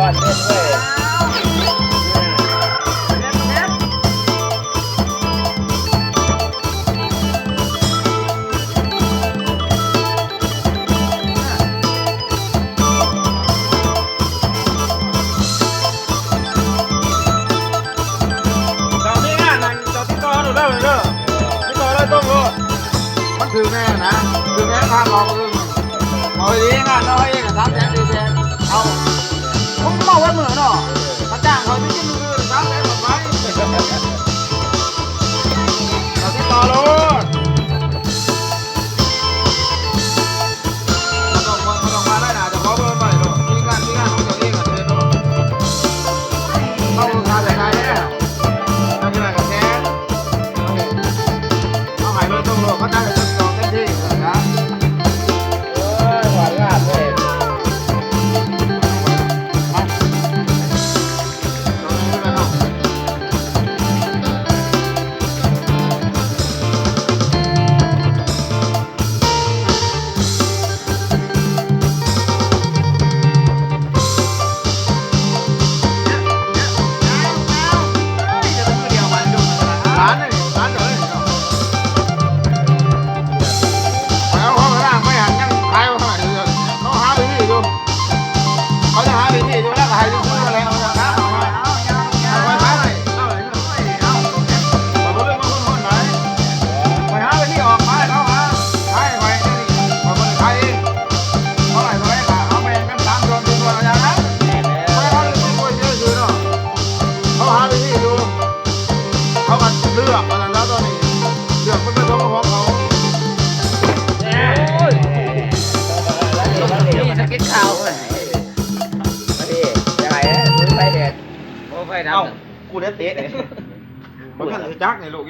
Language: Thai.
อดเล่นด้วยมันคือแม่นะคือแม่ทางออกเองเอาดีงานน้อยเอง3 แสน 4 แสนเอาผมก็บอกว่าเหมือนเนาะถ้าจ้างเขาที่จะมือ3 แสนแบบไหนเราที่ต่อรถมาต้องมาได้นะจะขอเบอร์ไปหรอกมีงานของตัวเองอ่ะเดินรถต้องทำยังไงเนี่ยทำยังไงกับแกเอาหายไปตรงรถเขาได้จะต่อเต็มที่นะ หวานงามเลย เลือกมาแล้วตอนนี้เลือกมันเป็นของเขานี่สกิดข่าวเลยพี่ยังไงนะซื้อไฟแดดโอ้ไฟดำ กูได้เตะมันก็ถือจักในลูก